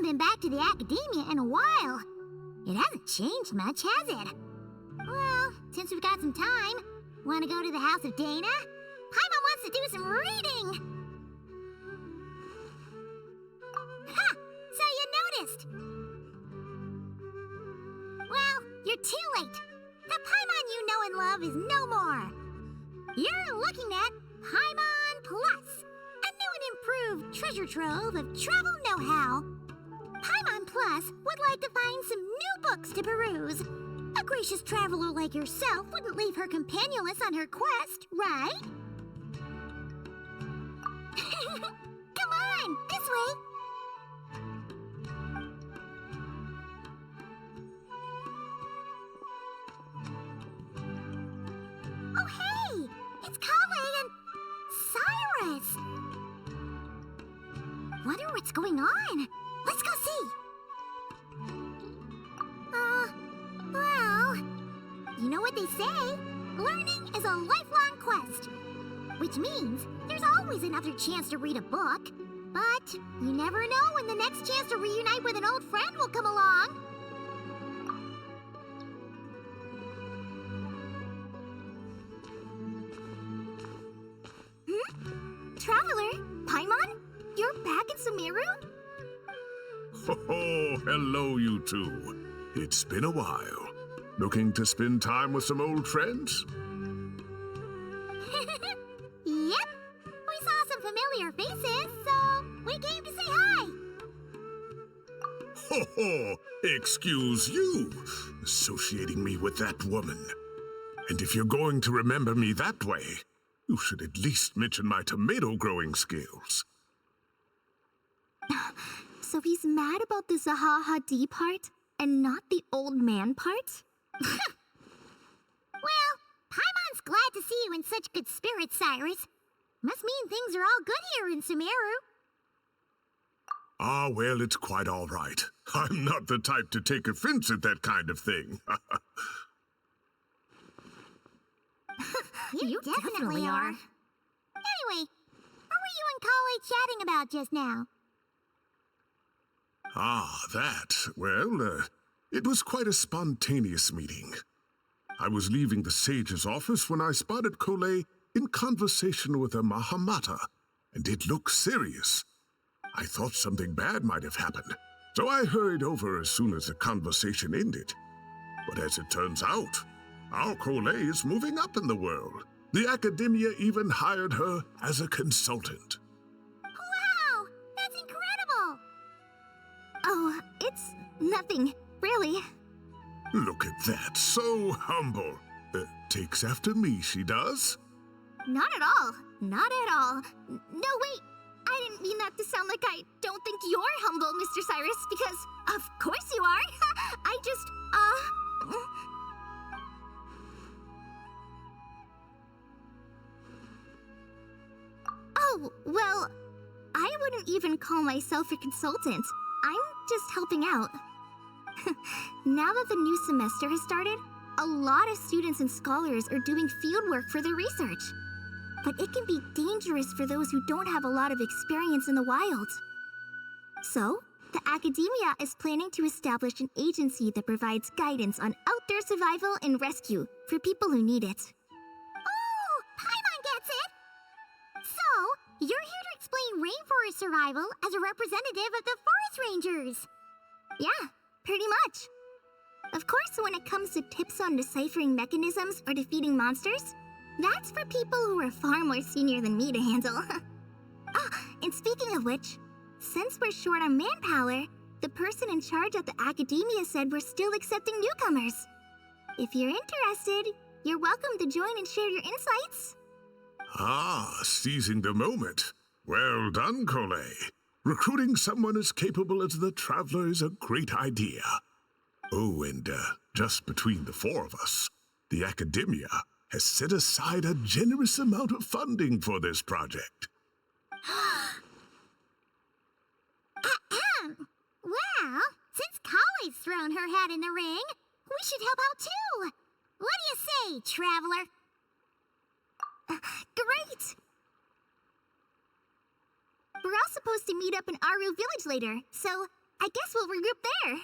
been back to the academia in a while. It hasn't changed much, has it? Well, since we've got some time, want to go to the house of Dana? Paimon wants to do some reading! Ha! So you noticed! Well, you're too late. The Paimon you know and love is no more. You're looking at Paimon Plus, a new and improved treasure trove of travel know-how. Paimon Plus would like to find some new books to peruse. A gracious traveler like yourself wouldn't leave her companionless on her quest, right? Come on, this way. Oh, hey! It's Kale and Cyrus! Wonder what's going on. Let's go see. Well, you know what they say? Learning is a lifelong quest. Which means there's always another chance to read a book. But you never know when the next chance to reunite with an old friend will come along. Traveler, Paimon? You're back in Sumeru? Oh, hello, you two. It's been a while. Looking to spend time with some old friends? Yep. We saw some familiar faces, so we came to say hi. Ho ho! Excuse you, associating me with that woman. And if you're going to remember me that way, you should at least mention my tomato growing skills. So he's mad about the Zaha Hadid part and not the old man part? Well, Paimon's glad to see you in such good spirits, Cyrus. Must mean things are all good here in Sumeru. Ah, well, it's quite all right. I'm not the type to take offense at that kind of thing. You definitely are. Anyway, what were you and Kale chatting about just now? Ah, that. Well, it was quite a spontaneous meeting. I was leaving the sage's office when I spotted Kale in conversation with a Mahamata, and it looked serious. I thought something bad might have happened, so I hurried over as soon as the conversation ended. But as it turns out, our Kale is moving up in the world. The academia even hired her as a consultant. Wow! That's incredible! Oh, it's nothing, really. Look at that, so humble. Takes after me, she does. Not at all. Not at all. No, wait. I didn't mean that to sound like I don't think you're humble, Mr. Cyrus, because of course you are. I just, Oh, well, I wouldn't even call myself a consultant. I'm just helping out. Now that the new semester has started, a lot of students and scholars are doing fieldwork for their research. But it can be dangerous for those who don't have a lot of experience in the wild. So, the academia is planning to establish an agency that provides guidance on outdoor survival and rescue for people who need it. Oh, Paimon gets it! So, you're here to explain rainforest survival as a representative of the forest rangers. Yeah, pretty much. Of course, when it comes to tips on deciphering mechanisms or defeating monsters, that's for people who are far more senior than me to handle. And speaking of which, since we're short on manpower, the person in charge at the academia said we're still accepting newcomers. If you're interested, you're welcome to join and share your insights. Ah, seizing the moment. Well done, Kale. Recruiting someone as capable as the Traveler is a great idea. Oh, and just between the four of us, the academia has set aside a generous amount of funding for this project. Well, since Kale's thrown her hat in the ring, we should help out too. What do you say, Traveler? Great! We're all supposed to meet up in Aru Village later, so I guess we'll regroup there.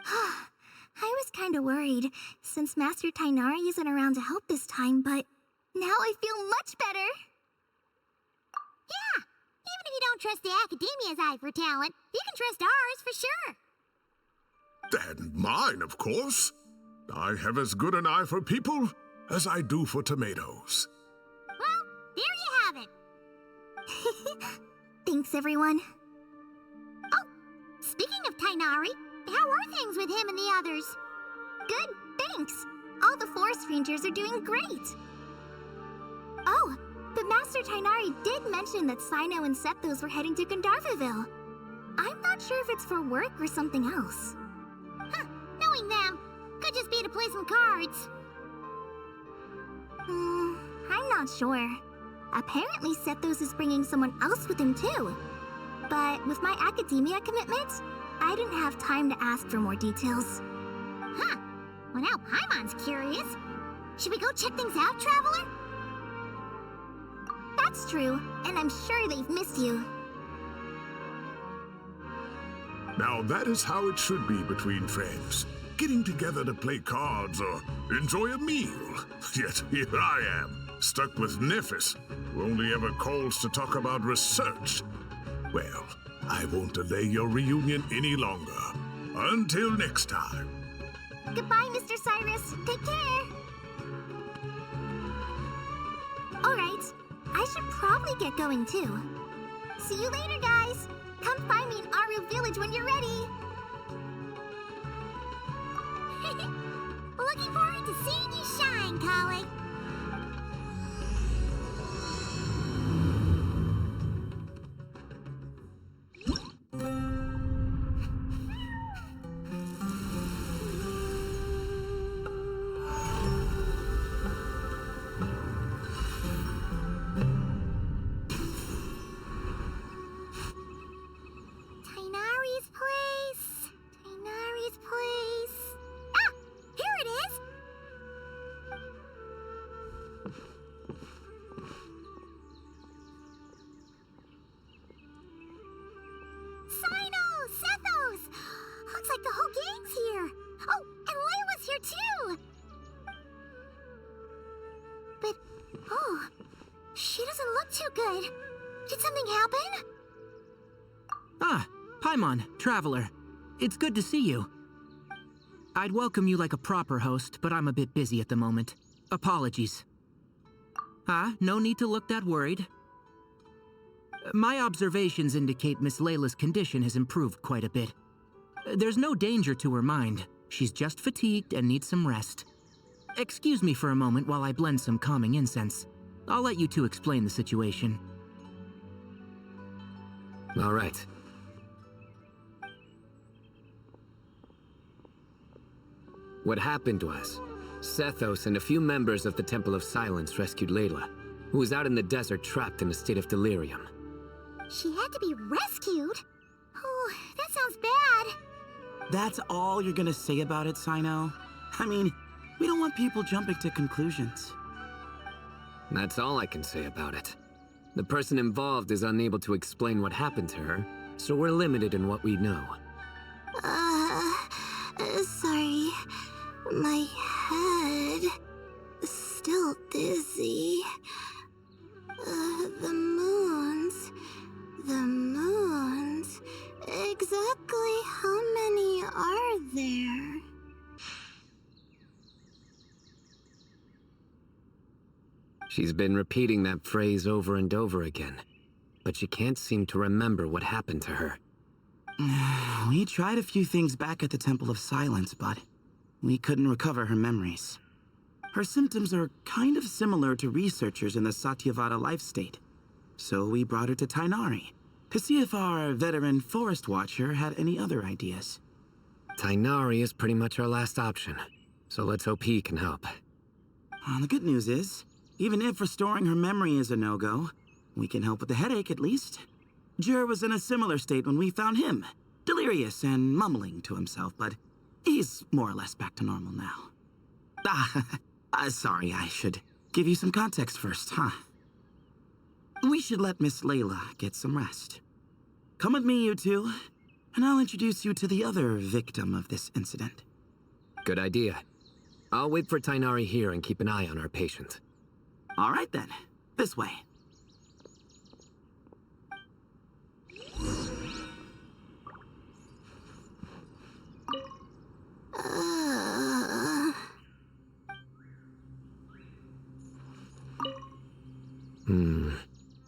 I was kinda worried, since Master Tainari isn't around to help this time, but now I feel much better. Yeah, even if you don't trust the Academia's eye for talent, you can trust ours for sure. And mine, of course. I have as good an eye for people as I do for tomatoes. Well, there you have it. Thanks, everyone. Oh, speaking of Tainari, how are things with him and the others? Good, thanks. All the forest rangers are doing great. Oh, but Master Tainari did mention that Sino and Sethos were heading to Gandharvaville. I'm not sure if it's for work or something else. Huh, knowing them, could just be to play some cards. I'm not sure. Apparently Sethos is bringing someone else with him too. But with my academia commitment, I didn't have time to ask for more details. Huh, well now Paimon's curious. Should we go check things out, Traveler? That's true, and I'm sure they've missed you. Now that is how it should be between friends. Getting together to play cards or enjoy a meal. Yet here I am, stuck with Nephis, who only ever calls to talk about research. Well, I won't delay your reunion any longer. Until next time. Goodbye, Mr. Cyrus. Take care. Alright, I should probably get going too. See you later, guys. Come find me in Aru Village when you're ready. Looking forward to seeing you shine, colleague. Tainari's place. Tainari's place. Ah! Here it is! Sino! Sethos! Looks like the whole gang's here. Oh, and Layla's here too! But, oh, she doesn't look too good. Did something happen? Ah, Paimon, Traveler. It's good to see you. I'd welcome you like a proper host, but I'm a bit busy at the moment. Apologies. No need to look that worried. My observations indicate Miss Layla's condition has improved quite a bit. There's no danger to her mind. She's just fatigued and needs some rest. Excuse me for a moment while I blend some calming incense. I'll let you two explain the situation. All right. What happened was, Sethos and a few members of the Temple of Silence rescued Layla, who was out in the desert trapped in a state of delirium. She had to be rescued? Oh, that sounds bad. That's all you're gonna say about it, Sino? I mean, we don't want people jumping to conclusions. That's all I can say about it. The person involved is unable to explain what happened to her, so we're limited in what we know. Sorry. My head is still dizzy. The moons. Exactly how many are there? She's been repeating that phrase over and over again, but she can't seem to remember what happened to her. We tried a few things back at the Temple of Silence, but we couldn't recover her memories. Her symptoms are kind of similar to researchers in the Satyavada life state. So we brought her to Tainari to see if our veteran forest watcher had any other ideas. Tainari is pretty much our last option, so let's hope he can help. The good news is, even if restoring her memory is a no-go, we can help with the headache at least. Jer was in a similar state when we found him, delirious and mumbling to himself, but he's more or less back to normal now. Sorry, I should give you some context first, huh? We should let Miss Layla get some rest. Come with me, you two. and I'll introduce you to the other victim of this incident. Good idea. I'll wait for Tainari here and keep an eye on our patient. All right then, this way.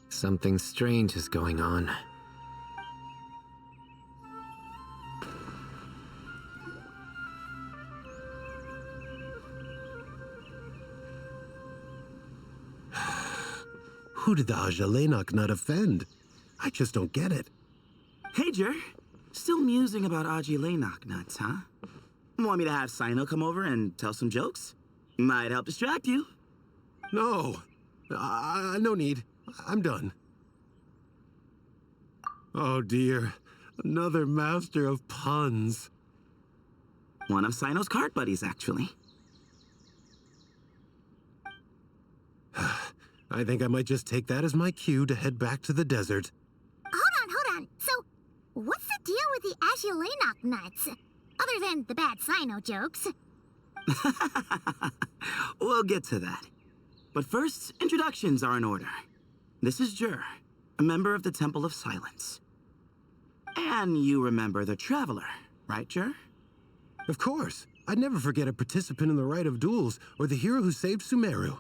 Something strange is going on. Who did the Ajalenok not offend? I just don't get it. Hey, Jer. Still musing about Aji nuts, huh? Want me to have Sino come over and tell some jokes? Might help distract you. No. No need. I'm done. Oh dear. Another master of puns. One of Sino's cart buddies, actually. I think I might just take that as my cue to head back to the desert. Hold on. So, what's the deal with the Agilanok nuts? Other than the bad Sino jokes. We'll get to that. But first, introductions are in order. This is Jer, a member of the Temple of Silence. And you remember the Traveler, right, Jer? Of course. I'd never forget a participant in the Rite of Duels or the hero who saved Sumeru.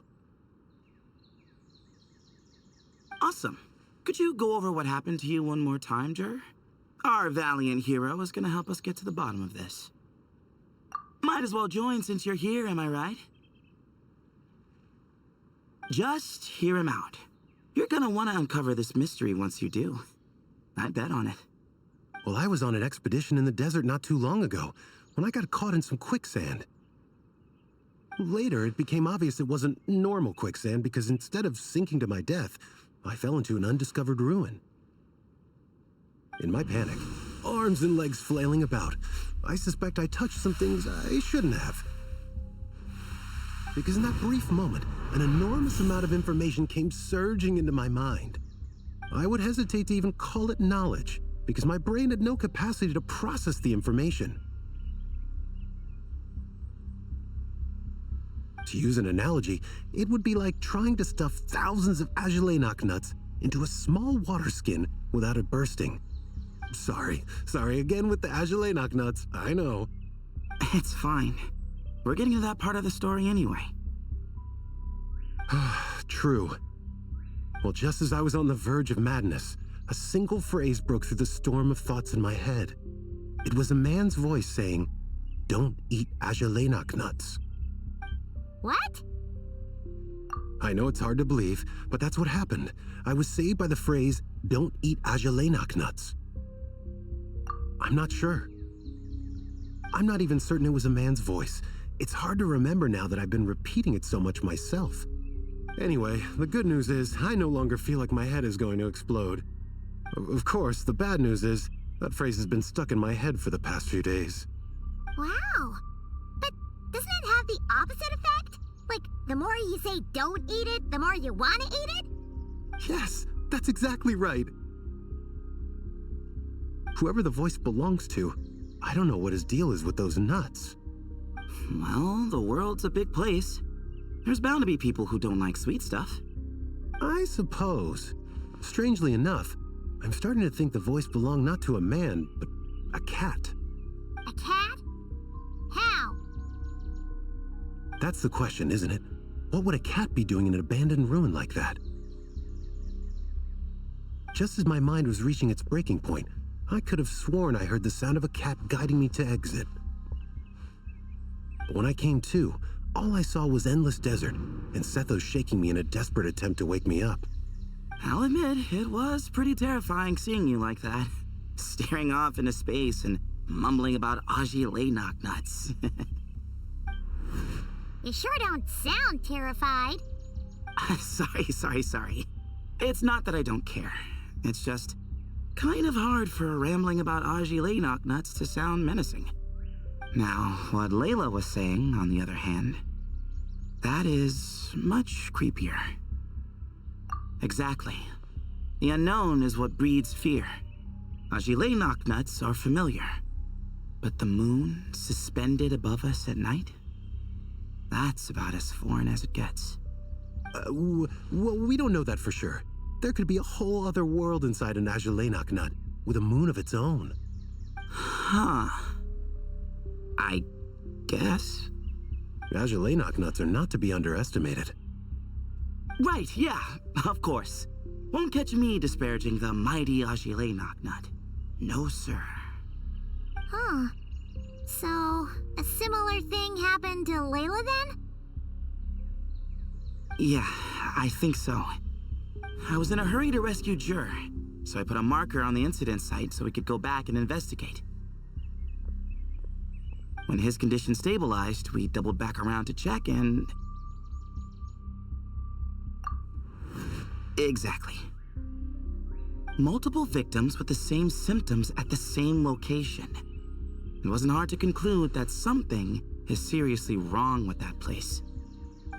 Awesome. Could you go over what happened to you one more time, Jer? Our valiant hero is gonna help us get to the bottom of this. Might as well join since you're here, am I right? Just hear him out. You're gonna want to uncover this mystery once you do. I'd bet on it. Well, I was on an expedition in the desert not too long ago when I got caught in some quicksand. Later, it became obvious it wasn't normal quicksand because instead of sinking to my death, I fell into an undiscovered ruin. In my panic, arms and legs flailing about, I suspect I touched some things I shouldn't have. Because in that brief moment, an enormous amount of information came surging into my mind. I would hesitate to even call it knowledge, because my brain had no capacity to process the information. To use an analogy, it would be like trying to stuff thousands of Agilanok nuts into a small water skin without it bursting. Sorry again with the Agilanok nuts, I know. It's fine. We're getting to that part of the story anyway. True. Well, just as I was on the verge of madness, a single phrase broke through the storm of thoughts in my head. It was a man's voice saying, "Don't eat Agilanok nuts." What? I know it's hard to believe, but that's what happened. I was saved by the phrase, "Don't eat Agilanok nuts." I'm not sure. I'm not even certain it was a man's voice. It's hard to remember now that I've been repeating it so much myself. Anyway, the good news is I no longer feel like my head is going to explode. Of course, the bad news is that phrase has been stuck in my head for the past few days. Wow. But doesn't it have the opposite effect? Like, the more you say don't eat it, the more you want to eat it? Yes, that's exactly right. Whoever the voice belongs to, I don't know what his deal is with those nuts. Well, the world's a big place. There's bound to be people who don't like sweet stuff. I suppose. Strangely enough, I'm starting to think the voice belonged not to a man, but a cat. A cat? How? That's the question, isn't it? What would a cat be doing in an abandoned ruin like that? Just as my mind was reaching its breaking point, I could have sworn I heard the sound of a cat guiding me to exit. But when I came to, all I saw was endless desert, and Sethos shaking me in a desperate attempt to wake me up. I'll admit, it was pretty terrifying seeing you like that. Staring off into space and mumbling about Agilanok nuts. You sure don't sound terrified. Sorry. It's not that I don't care. It's just kind of hard for rambling about Agilanok nuts to sound menacing. Now, what Layla was saying, on the other hand, that is much creepier. Exactly. The unknown is what breeds fear. Agile knocknuts are familiar. But the moon suspended above us at night? That's about as foreign as it gets. Well, we don't know that for sure. There could be a whole other world inside an Agile knocknut with a moon of its own. Huh. I guess. Agile knocknuts are not to be underestimated. Right, yeah, of course. Won't catch me disparaging the mighty Agile knocknut. No, sir. Huh. So, a similar thing happened to Layla then? Yeah, I think so. I was in a hurry to rescue Jur, so I put a marker on the incident site so we could go back and investigate. When his condition stabilized, we doubled back around to check and... Exactly. Multiple victims with the same symptoms at the same location. It wasn't hard to conclude that something is seriously wrong with that place.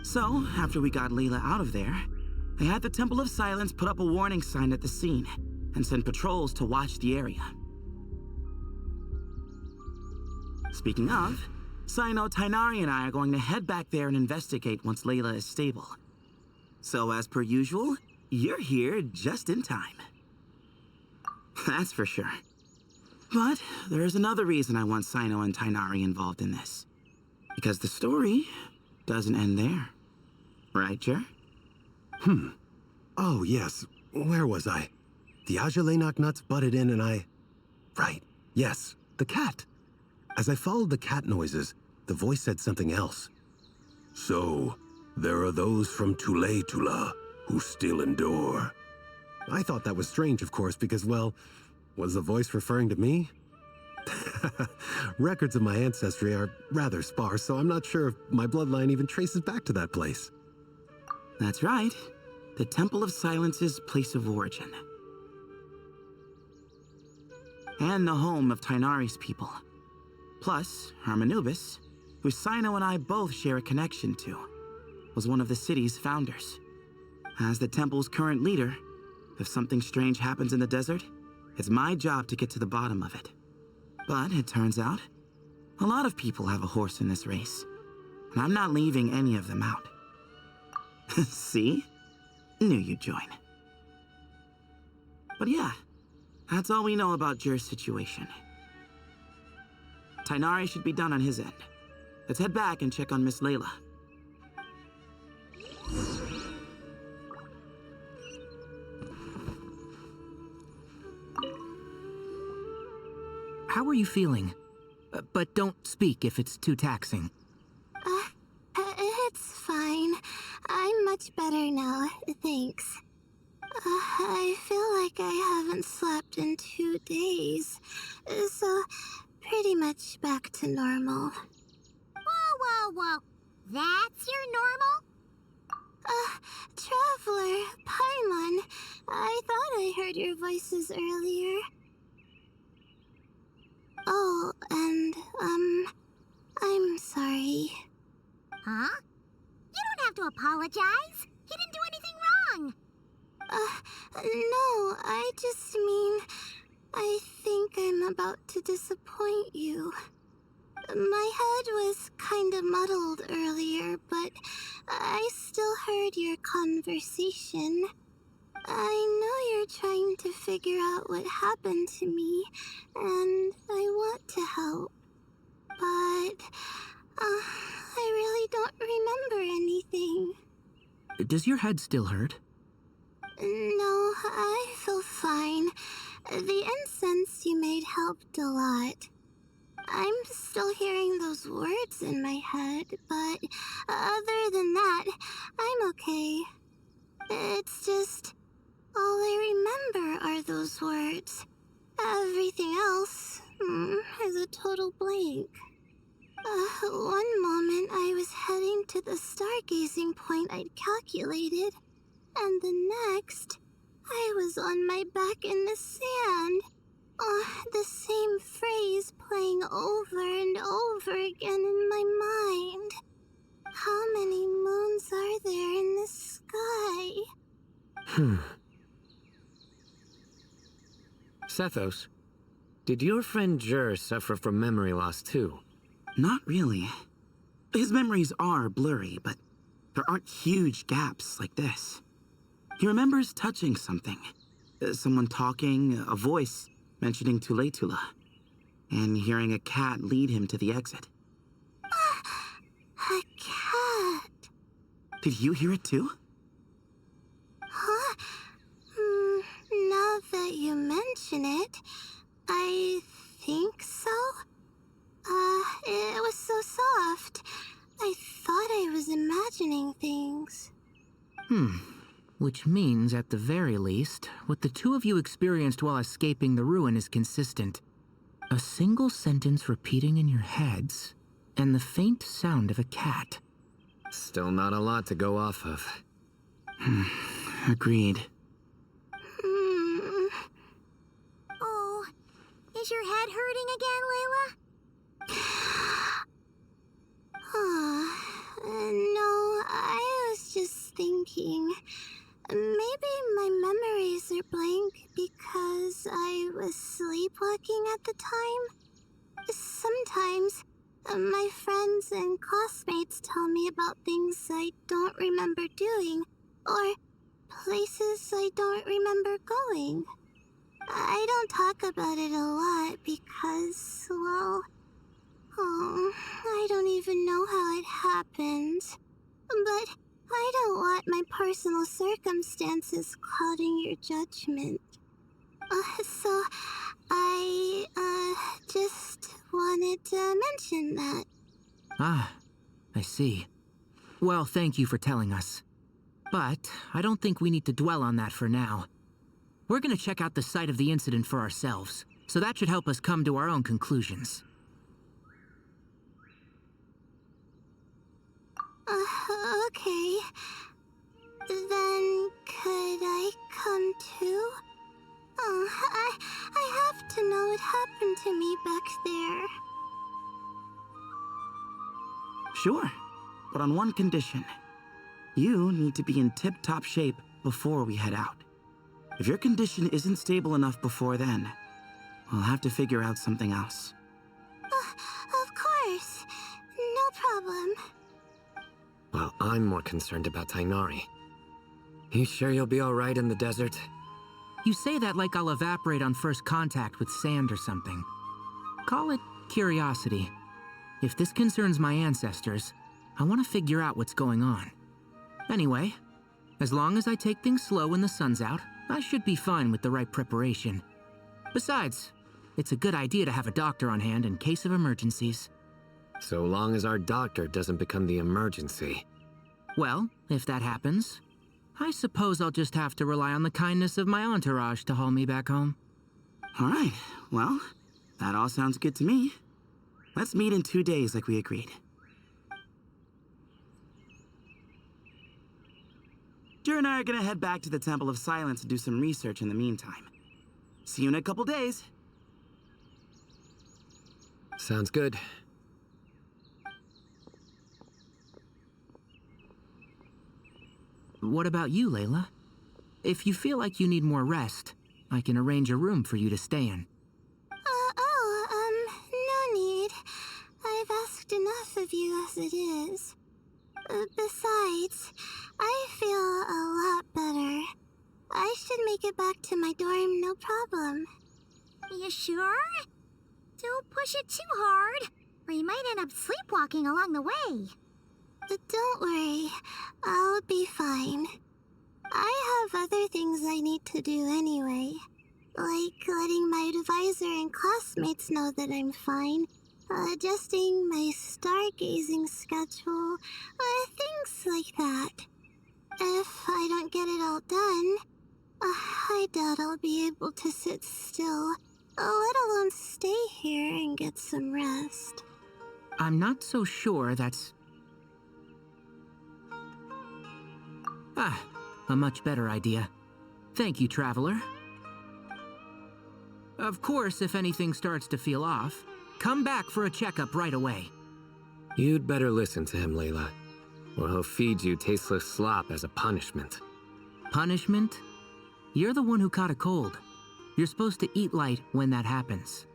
So, after we got Layla out of there, I had the Temple of Silence put up a warning sign at the scene and send patrols to watch the area. Speaking of, Sino, Tainari, and I are going to head back there and investigate once Layla is stable. So, as per usual, you're here just in time. That's for sure. But there's another reason I want Sino and Tainari involved in this. Because the story doesn't end there. Right, Jer? Oh, yes. Where was I? The Agile knocknuts butted in and I... Right. Yes. The cat. As I followed the cat noises, the voice said something else. So, there are those from Tula who still endure. I thought that was strange, of course, because, well, was the voice referring to me? Records of my ancestry are rather sparse, so I'm not sure if my bloodline even traces back to that place. That's right. The Temple of Silence's place of origin. And the home of Tainari's people. Plus, Hermanubis, who Sino and I both share a connection to, was one of the city's founders. As the temple's current leader, if something strange happens in the desert, it's my job to get to the bottom of it. But it turns out, a lot of people have a horse in this race, and I'm not leaving any of them out. See? Knew you'd join. But yeah, that's all we know about Jur's situation. Tainari should be done on his end. Let's head back and check on Miss Layla. How are you feeling? But don't speak if it's too taxing. It's fine. I'm much better now, thanks. I feel like I haven't slept in 2 days, so pretty much back to normal. Whoa. That's your normal? Traveler, Paimon, I thought I heard your voices earlier. Oh, and, I'm sorry. Huh? You don't have to apologize. He didn't do anything wrong. No, I just mean, I think I'm about to disappoint you. My head was kinda muddled earlier, but I still heard your conversation. I know you're trying to figure out what happened to me, and I want to help. But, I really don't remember anything. Does your head still hurt? No, I feel fine. The incense you made helped a lot. I'm still hearing those words in my head, but other than that, I'm okay. It's just, all I remember are those words. Everything else is a total blank. One moment I was heading to the stargazing point I'd calculated, and the next, I was on my back in the sand. The same phrase playing over and over again in my mind. How many moons are there in the sky? Sethos, Did your friend Jur suffer from memory loss too? Not really. His memories are blurry, but there aren't huge gaps like this. He remembers touching something. Someone talking, a voice mentioning Tuletula, and hearing a cat lead him to the exit. A cat. Did you hear it too? Huh? Now that you mention it, I think so. It was so soft. I thought I was imagining things. Which means, at the very least, what the two of you experienced while escaping the ruin is consistent. A single sentence repeating in your heads, and the faint sound of a cat. Still not a lot to go off of. Agreed. Oh, is your head hurting again, Layla? No, I was just thinking. Maybe my memories are blank because I was sleepwalking at the time. Sometimes, my friends and classmates tell me about things I don't remember doing, or places I don't remember going. I don't talk about it a lot because, well, I don't even know how it happened. But I don't want my personal circumstances clouding your judgment. So I, just wanted to mention that. Ah, I see. Well, thank you for telling us. But I don't think we need to dwell on that for now. We're gonna check out the site of the incident for ourselves, so that should help us come to our own conclusions. Okay. Then could I come too? I have to know what happened to me back there. Sure, but on one condition. You need to be in tip-top shape before we head out. If your condition isn't stable enough before then, we'll have to figure out something else. Of course. No problem. Well, I'm more concerned about Tainari. You sure you'll be alright in the desert? You say that like I'll evaporate on first contact with sand or something. Call it curiosity. If this concerns my ancestors, I want to figure out what's going on. Anyway, as long as I take things slow when the sun's out, I should be fine with the right preparation. Besides, it's a good idea to have a doctor on hand in case of emergencies. So long as our doctor doesn't become the emergency. Well, if that happens, I suppose I'll just have to rely on the kindness of my entourage to haul me back home. All right, well, that all sounds good to me. Let's meet in 2 days like we agreed. Jer and I are gonna head back to the Temple of Silence to do some research in the meantime. See you in a couple days. Sounds good. What about you, Layla? If you feel like you need more rest, I can arrange a room for you to stay in. No need. I've asked enough of you as it is. Besides, I feel a lot better. I should make it back to my dorm, no problem. You sure? Don't push it too hard, or you might end up sleepwalking along the way. Don't worry, I'll be fine. I have other things I need to do anyway. Like letting my advisor and classmates know that I'm fine. Adjusting my stargazing schedule. Things like that. If I don't get it all done, I doubt I'll be able to sit still, let alone stay here and get some rest. I'm not so sure that's... a much better idea. Thank you, Traveler. Of course, if anything starts to feel off, come back for a checkup right away. You'd better listen to him, Layla, or he'll feed you tasteless slop as a punishment. Punishment? You're the one who caught a cold. You're supposed to eat light when that happens.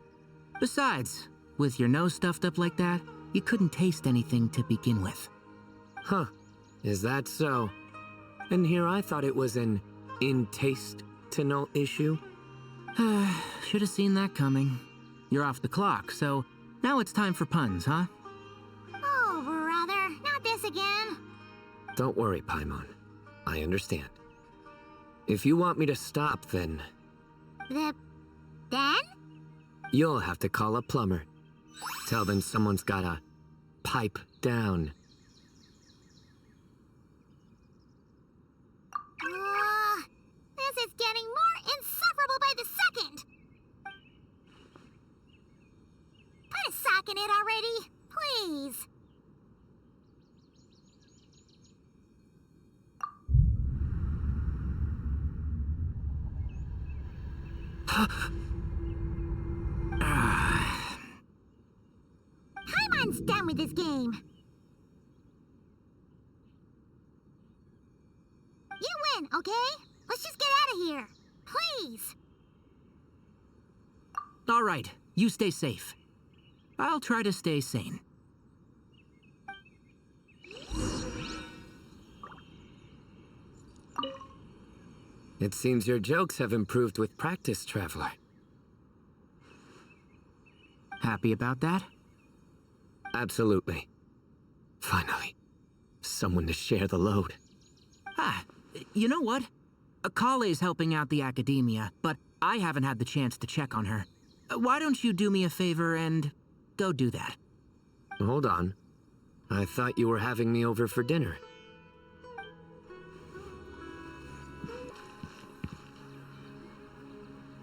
Besides, with your nose stuffed up like that, you couldn't taste anything to begin with. Huh. Is that so? And here I thought it was an in-taste-to-know issue. Should have seen that coming. You're off the clock, so now it's time for puns, huh? Oh, brother, not this again. Don't worry, Paimon. I understand. If you want me to stop, then Then? you'll have to call a plumber. Tell them someone's gotta pipe down. This is getting more insufferable by the second. Put a sock in it already, please. Paimon's done with this game. You win, okay? Let's just get out of here. Please. All right, you stay safe. I'll try to stay sane. It seems your jokes have improved with practice, Traveler. Happy about that? Absolutely. Finally. Someone to share the load. Ah, you know what? Akale's helping out the academia, but I haven't had the chance to check on her. Why don't you do me a favor and go do that? Hold on. I thought you were having me over for dinner.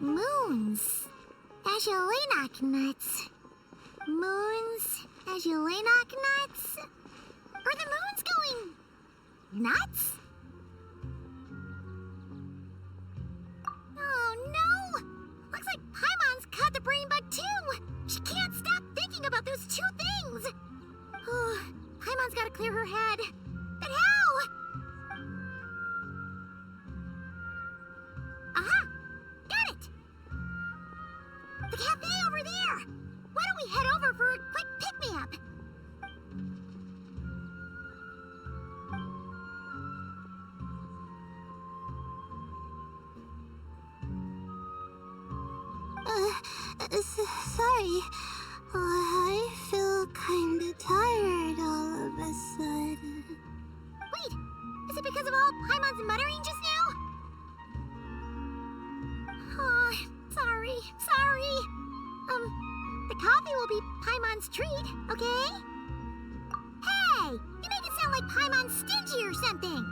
Moons. Azulenak nuts. Moons. Azulenak nuts. Are the moons going nuts? Oh no! Looks like Paimon's caught the brain bug too! She can't stop thinking about those two things! Oh, Paimon's gotta clear her head. But how? Aha! Got it! The cafe over there! Why don't we head over for a quick pick-me-up? Sorry. I feel kinda tired all of a sudden. Wait, is it because of all Paimon's muttering just now? Oh, sorry. The coffee will be Paimon's treat, okay? Hey, you make it sound like Paimon's stingy or something.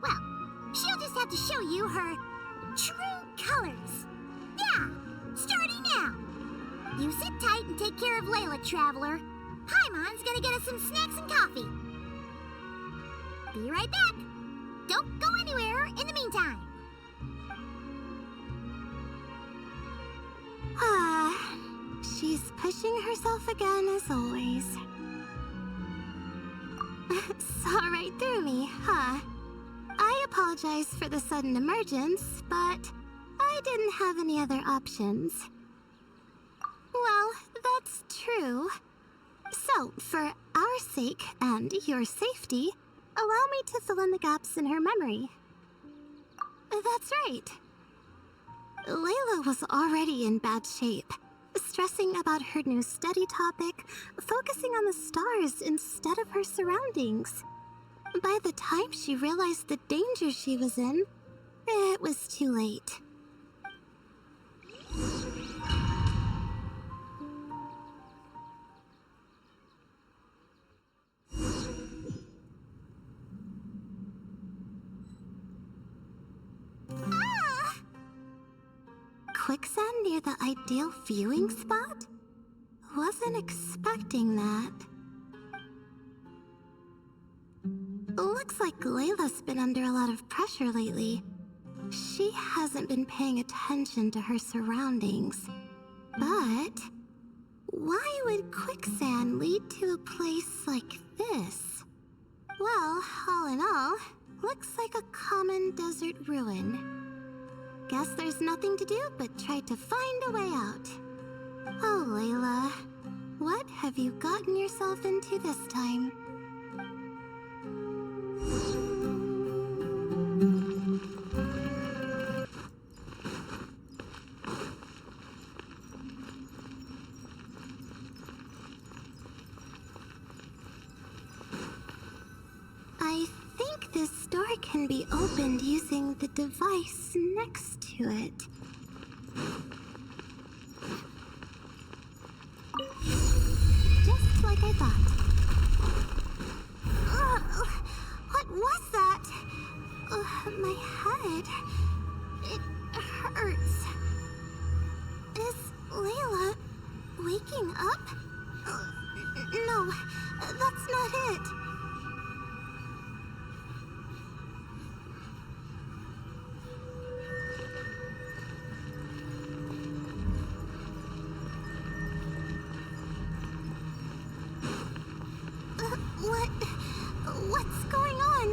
Well, she'll just have to show you her true colors. Yeah, starting now. You sit tight and take care of Layla, Traveler. Paimon's gonna get us some snacks and coffee. Be right back. Don't go anywhere in the meantime. She's pushing herself again as always. Saw right through me, huh? I apologize for the sudden emergence, but I didn't have any other options. Well, that's true. So, for our sake and your safety, allow me to fill in the gaps in her memory. That's right. Layla was already in bad shape, stressing about her new study topic, focusing on the stars instead of her surroundings. By the time she realized the danger she was in, it was too late. Quicksand near the ideal viewing spot? Wasn't expecting that. Looks like Layla's been under a lot of pressure lately. She hasn't been paying attention to her surroundings. But why would quicksand lead to a place like this? Well, all in all, looks like a common desert ruin. Guess there's nothing to do but try to find a way out. Oh, Layla. What have you gotten yourself into this time? I think this door can be opened using the device next to it. Just like I thought. Ugh, what was that? My head. It hurts. Is Layla waking up? No, that's not it. What's going on?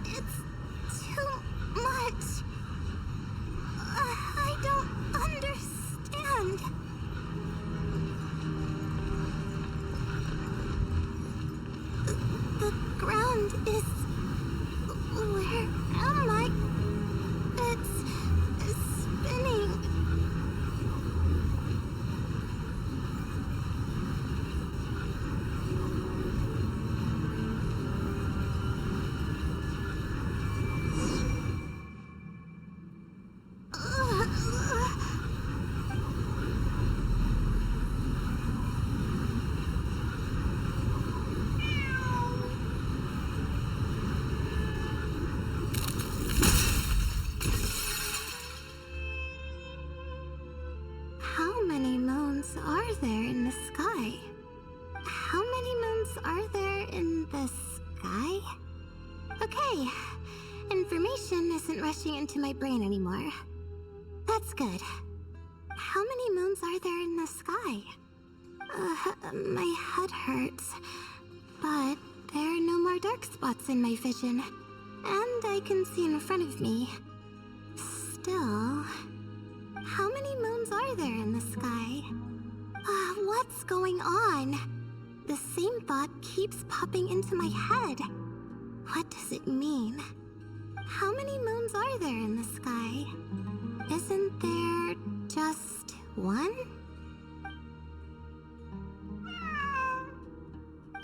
It's too much. I don't understand. The ground is... Where am I? It's spinning. How many moons are there in the sky? How many moons are there in the sky? Okay, information isn't rushing into my brain anymore. That's good. How many moons are there in the sky? My head hurts, but there are no more dark spots in my vision, and I can see in front of me. Still, how many moons are there in the sky? What's going on? The same thought keeps popping into my head. What does it mean? How many moons are there in the sky? Isn't there just one?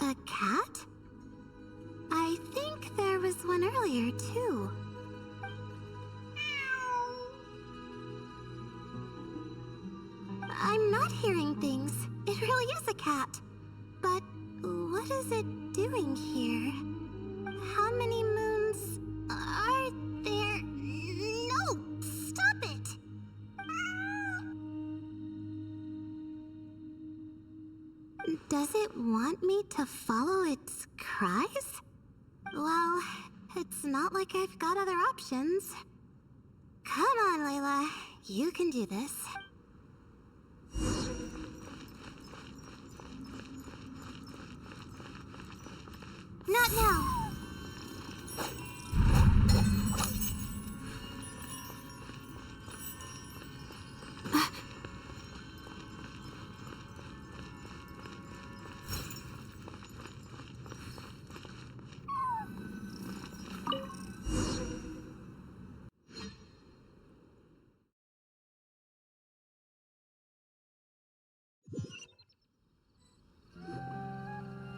A cat? I think there was one earlier, too. I'm not hearing things. It really is a cat. But what is it doing here? How many moons are there? No! Stop it! Does it want me to follow its cries? Well, it's not like I've got other options. Come on, Layla. You can do this. Not now.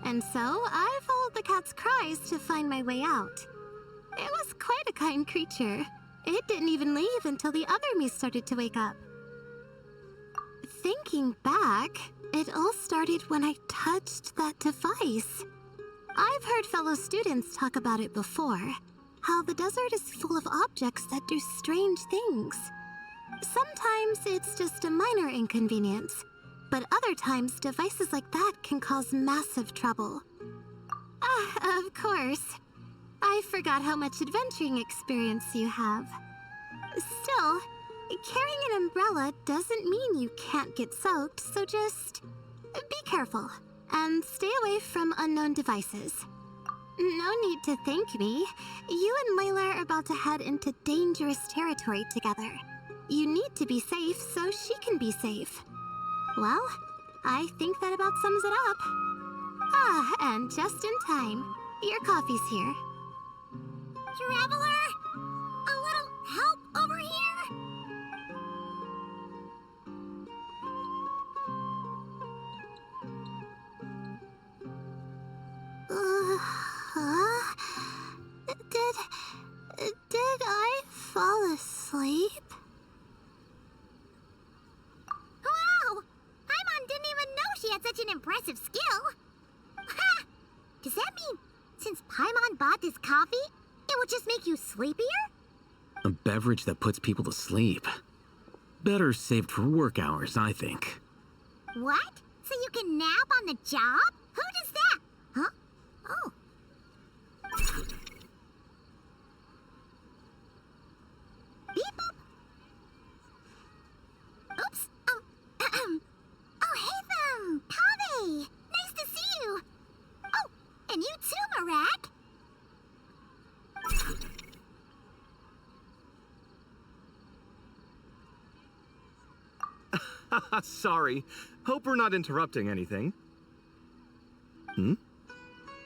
And so, I followed the cat's cries to find my way out. It was quite a kind creature. It didn't even leave until the other me started to wake up. Thinking back, it all started when I touched that device. I've heard fellow students talk about it before, how the desert is full of objects that do strange things. Sometimes it's just a minor inconvenience, but other times devices like that can cause massive trouble. Of course. I forgot how much adventuring experience you have. Still, carrying an umbrella doesn't mean you can't get soaked, so just be careful and stay away from unknown devices. No need to thank me. You and Layla are about to head into dangerous territory together. You need to be safe so she can be safe. Well, I think that about sums it up. Ah, and just in time. Your coffee's here. Traveler! A little help over here? Did I fall asleep? Wow! Paimon didn't even know she had such an impressive skill. Ha! Does that mean since Paimon bought this coffee, it would just make you sleepier? A beverage that puts people to sleep. Better saved for work hours, I think. What? So you can nap on the job? Who does that? Huh? Oh. Beep boop. Oops. Oh, hey them! Kaveh! Nice to see you! Oh, and you too, Marak! Sorry. Hope we're not interrupting anything.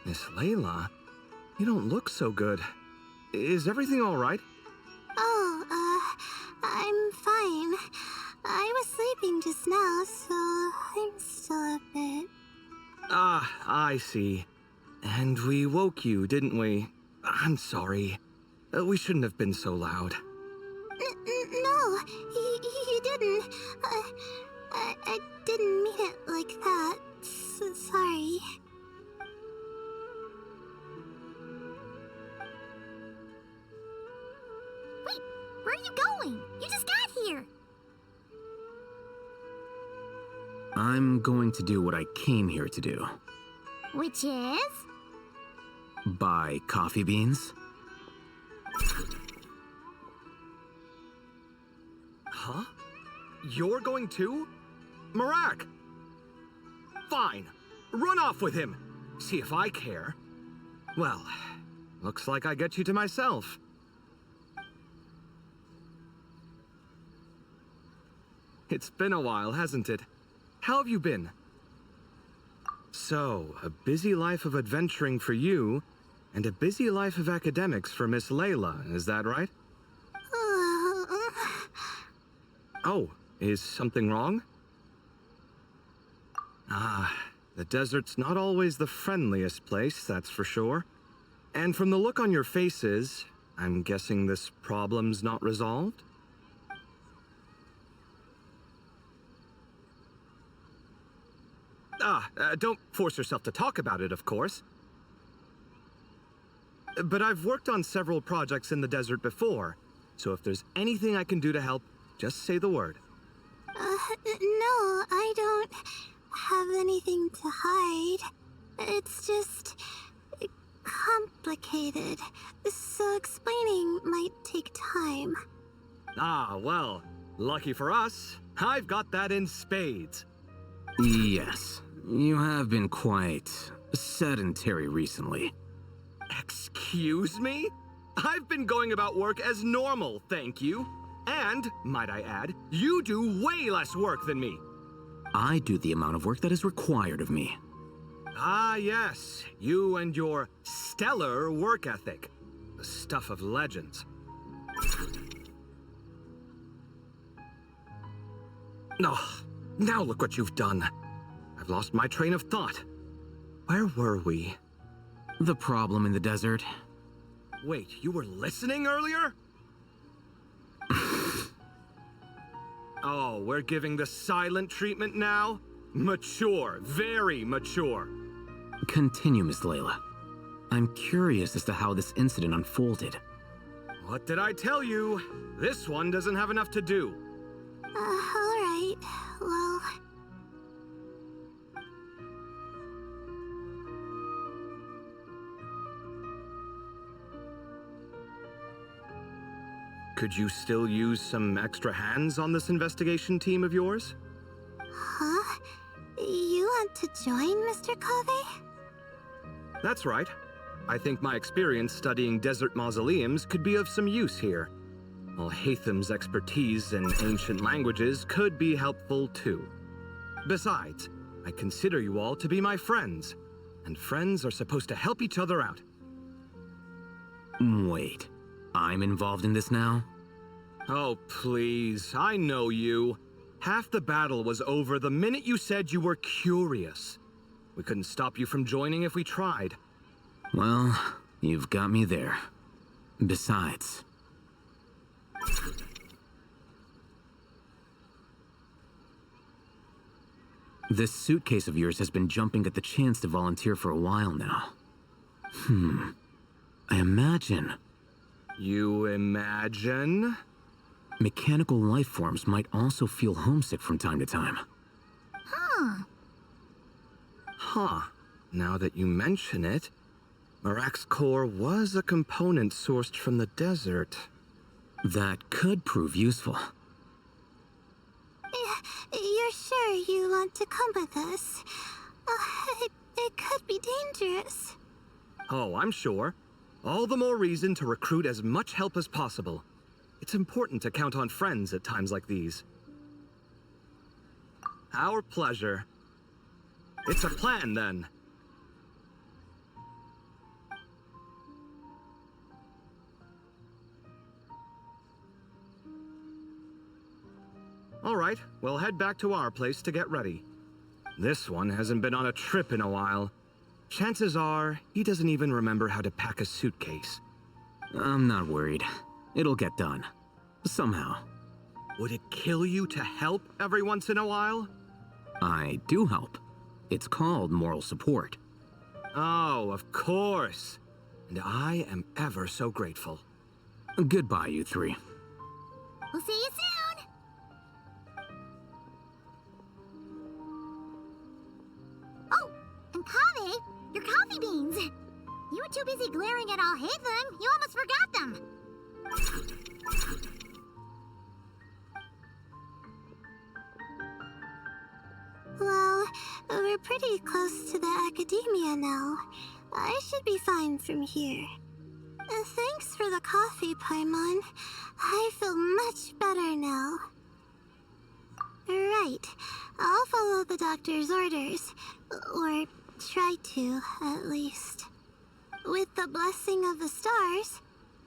Miss Layla, you don't look so good. Is everything all right? Oh, I'm fine. I was sleeping just now, so I'm still a bit... Ah, I see. And we woke you, didn't we? I'm sorry. We shouldn't have been so loud. No, you didn't. I didn't mean it like that. Sorry. Wait, where are you going? You just got here! I'm going to do what I came here to do. Which is? Buy coffee beans. Huh? You're going too? Marak! Fine. Run off with him. See if I care. Well, looks like I get you to myself. It's been a while, hasn't it? How have you been? So, a busy life of adventuring for you, and a busy life of academics for Miss Layla, is that right? Oh, is something wrong? Ah, the desert's not always the friendliest place, that's for sure. And from the look on your faces, I'm guessing this problem's not resolved? Don't force yourself to talk about it, of course. But I've worked on several projects in the desert before, so if there's anything I can do to help, just say the word. No, I don't have anything to hide. It's just... complicated, so explaining might take time. Ah, well, lucky for us, I've got that in spades. Yes, you have been quite sedentary recently. Excuse me? I've been going about work as normal, thank you. And, might I add, you do way less work than me. I do the amount of work that is required of me. Ah, yes, you and your stellar work ethic. The stuff of legends. Oh, now look what you've done. I've lost my train of thought. Where were we? The problem in the desert. Wait, you were listening earlier? Oh, we're giving the silent treatment now? Mature, very mature. Continue, Miss Layla. I'm curious as to how this incident unfolded. What did I tell you? This one doesn't have enough to do. Alright. Well... Could you still use some extra hands on this investigation team of yours? Huh? You want to join, Mr. Kaveh? That's right. I think my experience studying desert mausoleums could be of some use here. While Hatham's expertise in ancient languages could be helpful too. Besides, I consider you all to be my friends, and friends are supposed to help each other out. Wait, I'm involved in this now? Oh, please, I know you. Half the battle was over the minute you said you were curious. We couldn't stop you from joining if we tried. Well, you've got me there. Besides... This suitcase of yours has been jumping at the chance to volunteer for a while now. I imagine... You imagine? Mechanical life forms might also feel homesick from time to time. Huh. Now that you mention it, Marak's core was a component sourced from the desert. That could prove useful. You're sure you want to come with us? It could be dangerous. Oh, I'm sure. All the more reason to recruit as much help as possible. It's important to count on friends at times like these. Our pleasure. It's a plan, then. All right, we'll head back to our place to get ready. This one hasn't been on a trip in a while. Chances are, he doesn't even remember how to pack a suitcase. I'm not worried. It'll get done. Somehow. Would it kill you to help every once in a while? I do help. It's called moral support. Oh, of course. And I am ever so grateful. Goodbye, you three. We'll see you soon! Oh, and Kaveh, your coffee beans! You were too busy glaring at all Hatham, you almost forgot them! Well, we're pretty close to the academia now. I should be fine from here. Thanks for the coffee, Paimon. I feel much better now. Right. I'll follow the doctor's orders. Or try to, at least. With the blessing of the stars,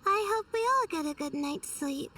I hope we all get a good night's sleep.